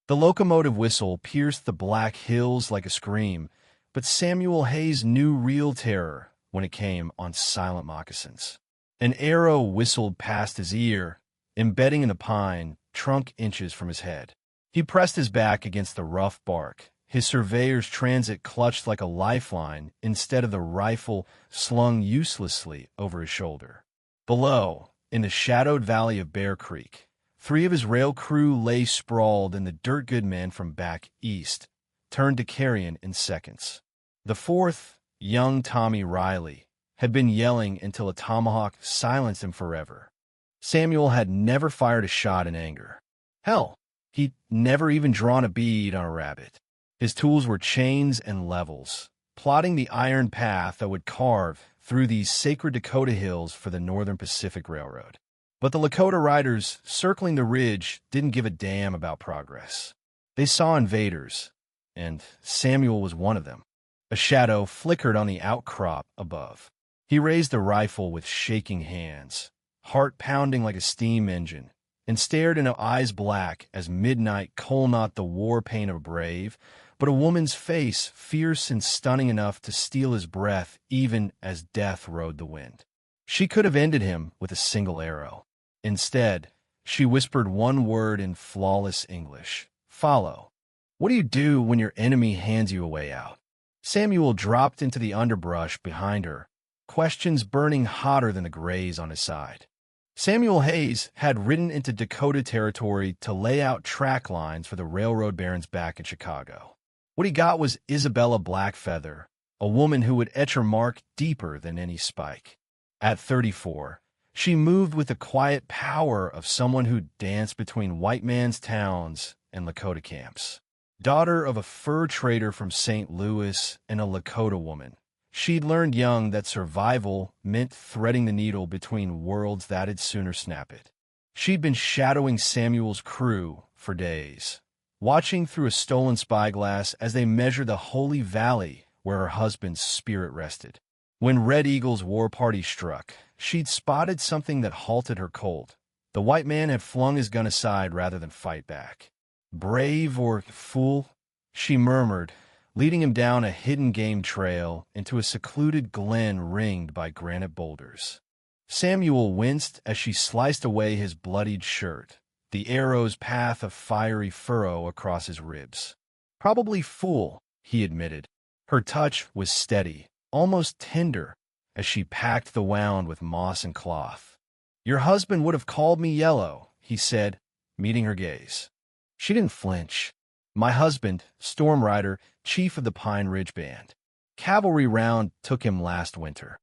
The locomotive whistle pierced the black hills like a scream, but Samuel Hayes knew real terror when it came on silent moccasins. An arrow whistled past his ear, embedding in the pine, trunk inches from his head. He pressed his back against the rough bark, his surveyor's transit clutched like a lifeline instead of the rifle slung uselessly over his shoulder. Below, in the shadowed valley of Bear Creek, 3 of his rail crew lay sprawled, and the dirt good men from back east turned to carrion in seconds. The 4th, young Tommy Riley, had been yelling until a tomahawk silenced him forever. Samuel had never fired a shot in anger. Hell, he'd never even drawn a bead on a rabbit. His tools were chains and levels, plotting the iron path that would carve through these sacred Dakota hills for the Northern Pacific Railroad. But the Lakota riders circling the ridge didn't give a damn about progress. They saw invaders, and Samuel was one of them. A shadow flickered on the outcrop above. He raised the rifle with shaking hands, heart pounding like a steam engine, and stared into eyes black as midnight coal not the war paint of a brave, but a woman's face fierce and stunning enough to steal his breath even as death rode the wind. She could have ended him with a single arrow. Instead, she whispered one word in flawless English: "Follow." What do you do when your enemy hands you a way out? Samuel dropped into the underbrush behind her, questions burning hotter than the grays on his side. Samuel Hayes had ridden into Dakota territory to lay out track lines for the railroad barons back in Chicago. What he got was Isabella Blackfeather, a woman who would etch her mark deeper than any spike. At 34, she moved with the quiet power of someone who danced between white man's towns and Lakota camps. Daughter of a fur trader from St. Louis and a Lakota woman, she'd learned young that survival meant threading the needle between worlds that'd sooner snap it. She'd been shadowing Samuel's crew for days, watching through a stolen spyglass as they measured the holy valley where her husband's spirit rested. When Red Eagle's war party struck, she'd spotted something that halted her cold. The white man had flung his gun aside rather than fight back. "Brave or fool?" she murmured, leading him down a hidden game trail into a secluded glen ringed by granite boulders. Samuel winced as she sliced away his bloodied shirt, the arrow's path a fiery furrow across his ribs. "Probably fool," he admitted. Her touch was steady, almost tender, as she packed the wound with moss and cloth. "Your husband would have called me yellow," he said, meeting her gaze. She didn't flinch. "My husband, Storm Rider, chief of the Pine Ridge Band. Cavalry round took him last winter."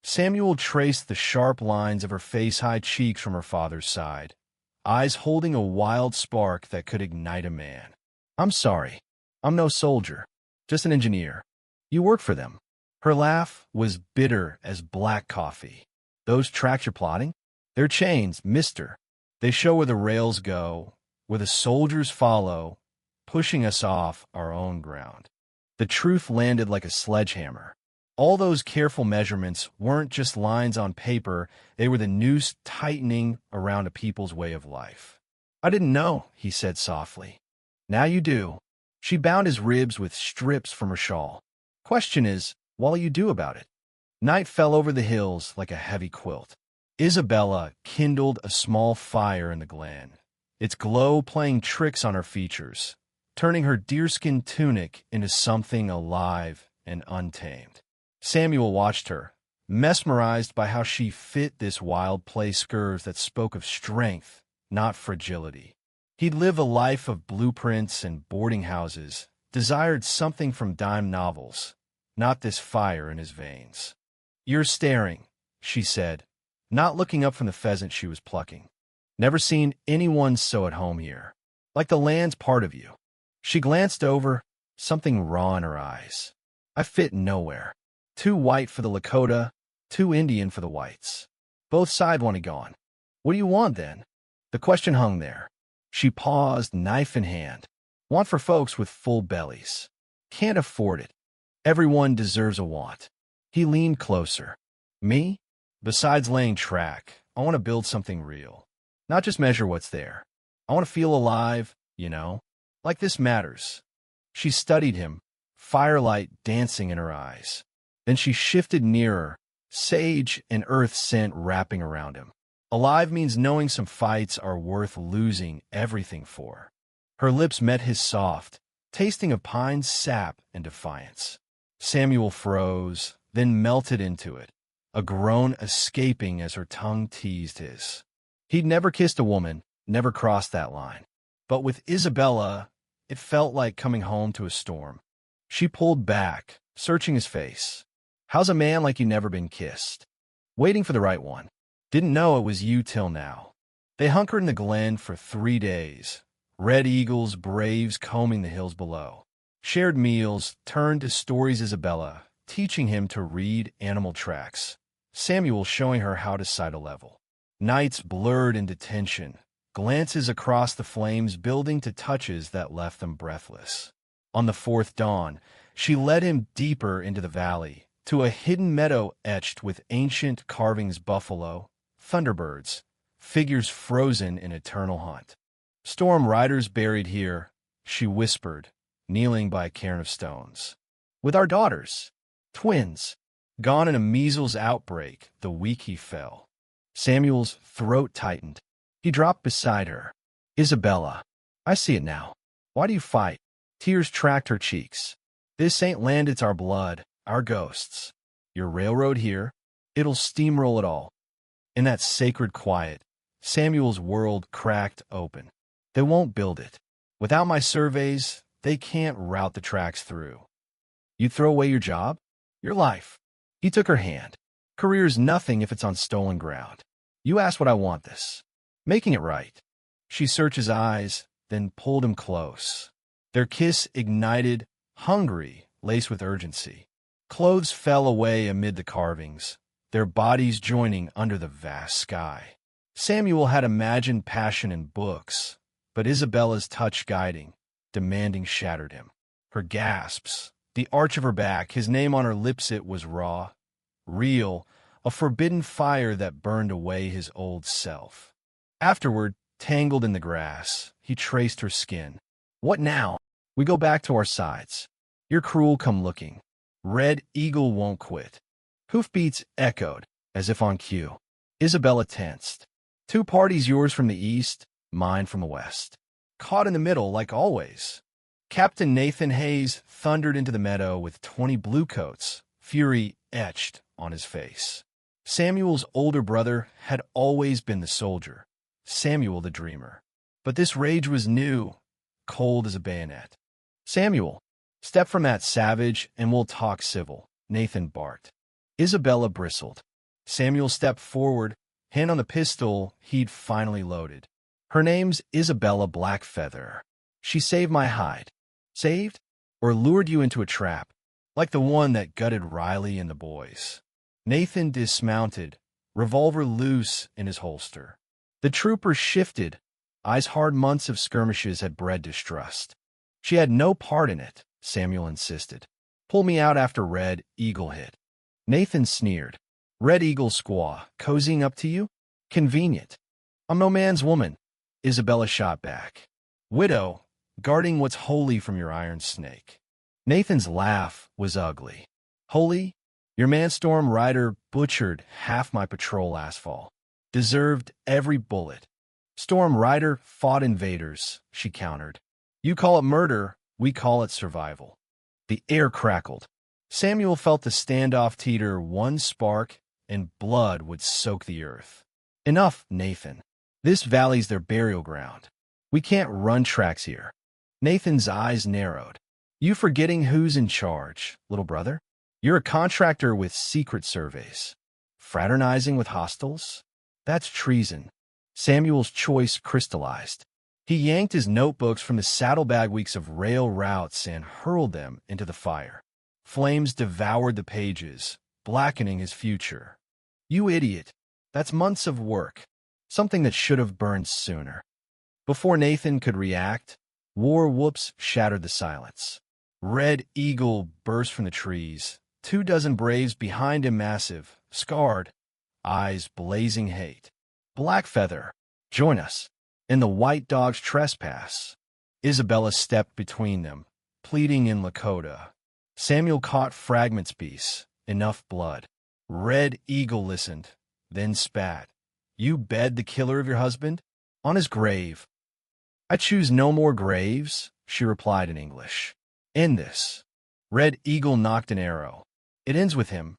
Samuel traced the sharp lines of her face-high cheeks from her father's side, eyes holding a wild spark that could ignite a man. "I'm sorry. I'm no soldier, just an engineer. You work for them." Her laugh was bitter as black coffee. "Those tracks you're plotting? They're chains, mister. They show where the rails go, where the soldiers follow, pushing us off our own ground." The truth landed like a sledgehammer. All those careful measurements weren't just lines on paper, they were the noose tightening around a people's way of life. "I didn't know," he said softly. "Now you do." She bound his ribs with strips from her shawl. "Question is, what'll you do about it?" Night fell over the hills like a heavy quilt. Isabella kindled a small fire in the glen, its glow playing tricks on her features, turning her deerskin tunic into something alive and untamed. Samuel watched her, mesmerized by how she fit this wild place curves that spoke of strength, not fragility. He'd lived a life of blueprints and boarding houses, desired something from dime novels, not this fire in his veins. "You're staring," she said, not looking up from the pheasant she was plucking. "Never seen anyone so at home here. Like the land's part of you." She glanced over, something raw in her eyes. "I fit nowhere. Too white for the Lakota, too Indian for the whites. Both sides want it gone. What do you want, then?" The question hung there. She paused, knife in hand. "Want for folks with full bellies. Can't afford it. Everyone deserves a want." He leaned closer. "Me? Besides laying track, I want to build something real. Not just measure what's there. I want to feel alive, you know. Like this matters. She studied him, firelight dancing in her eyes. Then she shifted nearer, sage and earth scent wrapping around him. Alive means knowing some fights are worth losing everything for. Her lips met his soft, tasting of pine sap and defiance. Samuel froze, then melted into it, a groan escaping as her tongue teased his. He'd never kissed a woman, never crossed that line. But with Isabella, it felt like coming home to a storm. She pulled back, searching his face. How's a man like you never been kissed? Waiting for the right one. Didn't know it was you till now. They hunkered in the glen for 3 days. Red eagles, braves combing the hills below. Shared meals, turned to stories Isabella, teaching him to read animal tracks. Samuel showing her how to sight a level. Nights blurred into tension, glances across the flames building to touches that left them breathless. On the 4th dawn, she led him deeper into the valley, to a hidden meadow etched with ancient carvings buffalo, thunderbirds, figures frozen in eternal hunt. Storm riders buried here, she whispered, kneeling by a cairn of stones. With our daughters, twins, gone in a measles outbreak the week he fell. Samuel's throat tightened. He dropped beside her. Isabella, I see it now. Why do you fight? Tears tracked her cheeks. This ain't land, it's our blood, our ghosts. Your railroad here, it'll steamroll it all. In that sacred quiet, Samuel's world cracked open. They won't build it. Without my surveys, they can't route the tracks through. You'd throw away your job? Your life. He took her hand. Career's nothing if it's on stolen ground. You asked what I want this. Making it right. She searched his eyes, then pulled him close. Their kiss ignited, hungry, laced with urgency. Clothes fell away amid the carvings, their bodies joining under the vast sky. Samuel had imagined passion in books, but Isabella's touch guiding, demanding shattered him. Her gasps, the arch of her back, his name on her lips, it was raw, real, a forbidden fire that burned away his old self. Afterward, tangled in the grass, he traced her skin. What now? We go back to our sides. You're cruel, come looking. Red eagle won't quit. Hoofbeats echoed, as if on cue. Isabella tensed. 2 parties, yours from the east, mine from the west. Caught in the middle, like always. Captain Nathan Hayes thundered into the meadow with 20 bluecoats, fury etched on his face. Samuel's older brother had always been the soldier, Samuel the dreamer. But this rage was new, cold as a bayonet. Samuel, step from that savage and we'll talk civil, Nathan barked. Isabella bristled. Samuel stepped forward, hand on the pistol he'd finally loaded. Her name's Isabella Blackfeather. She saved my hide. Saved? Or lured you into a trap, like the one that gutted Riley and the boys. Nathan dismounted, revolver loose in his holster. The trooper shifted, eyes hard. Months of skirmishes had bred distrust. She had no part in it, Samuel insisted. Pull me out after Red Eagle hit. Nathan sneered. Red Eagle squaw, cozying up to you? Convenient. I'm no man's woman. Isabella shot back. Widow, guarding what's holy from your iron snake. Nathan's laugh was ugly. Holy? Your man-storm rider butchered half my patrol last fall. Deserved every bullet. Storm Rider fought invaders, she countered. You call it murder, we call it survival. The air crackled. Samuel felt the standoff teeter one spark, and blood would soak the earth. Enough, Nathan. This valley's their burial ground. We can't run tracks here. Nathan's eyes narrowed. You forgetting who's in charge, little brother? You're a contractor with secret surveys. Fraternizing with hostiles? That's treason. Samuel's choice crystallized. He yanked his notebooks from his saddlebag weeks of rail routes and hurled them into the fire. Flames devoured the pages, blackening his future. You idiot. That's months of work. Something that should have burned sooner. Before Nathan could react, war whoops shattered the silence. Red Eagle burst from the trees, 24 braves behind him, massive, scarred, eyes blazing hate. Blackfeather, join us. In the white dog's trespass. Isabella stepped between them, pleading in Lakota. Samuel caught fragments piece, enough blood. Red Eagle listened, then spat. You bed the killer of your husband? On his grave. I choose no more graves, she replied in English. End this. Red Eagle knocked an arrow. It ends with him.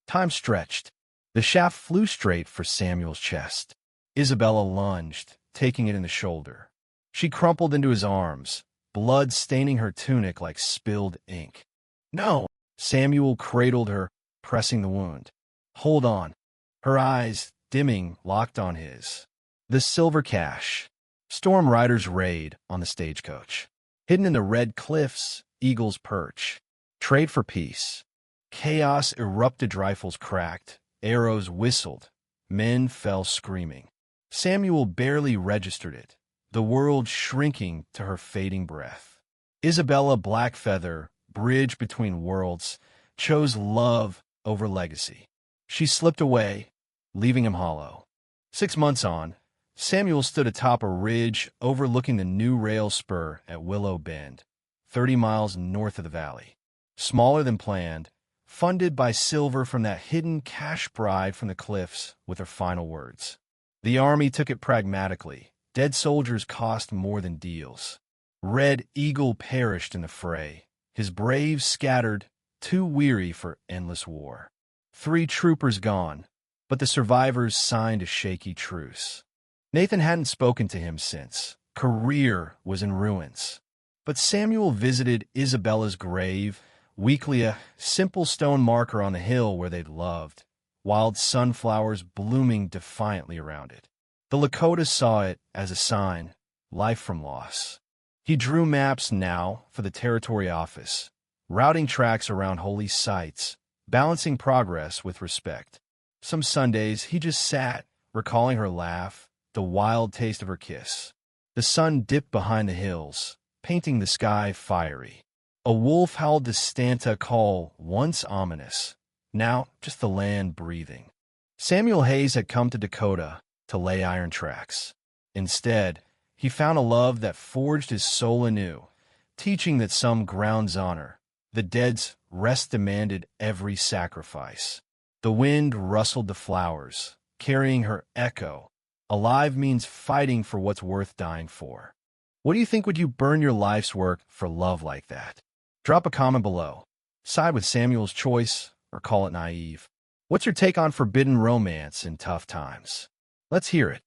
Time stretched. The shaft flew straight for Samuel's chest. Isabella lunged, taking it in the shoulder. She crumpled into his arms, blood staining her tunic like spilled ink. No! Samuel cradled her, pressing the wound. Hold on. Her eyes, dimming, locked on his. The silver cache. Storm Riders raid on the stagecoach. Hidden in the red cliffs, eagles perch. Trade for peace. Chaos erupted, rifles cracked, arrows whistled, men fell screaming. Samuel barely registered it, the world shrinking to her fading breath. Isabella Blackfeather, bridge between worlds, chose love over legacy. She slipped away, leaving him hollow. 6 months on, Samuel stood atop a ridge overlooking the new rail spur at Willow Bend, 30 miles north of the valley. Smaller than planned, funded by silver from that hidden cash bride from the cliffs with her final words. The army took it pragmatically. Dead soldiers cost more than deals. Red Eagle perished in the fray, his braves scattered, too weary for endless war. 3 troopers gone, but the survivors signed a shaky truce. Nathan hadn't spoken to him since. Career was in ruins. But Samuel visited Isabella's grave, weekly a simple stone marker on the hill where they'd loved, wild sunflowers blooming defiantly around it. The Lakota saw it as a sign, life from loss. He drew maps now for the territory office, routing tracks around holy sites, balancing progress with respect. Some Sundays he just sat, recalling her laugh, the wild taste of her kiss. The sun dipped behind the hills, painting the sky fiery. A wolf howled the Stanta call, once ominous, now just the land breathing. Samuel Hayes had come to Dakota to lay iron tracks. Instead, he found a love that forged his soul anew, teaching that some ground's honor, the dead's rest demanded every sacrifice. The wind rustled the flowers, carrying her echo. Alive means fighting for what's worth dying for. What do you think? Would you burn your life's work for love like that? Drop a comment below. Side with Samuel's choice or call it naive. What's your take on forbidden romance in tough times? Let's hear it.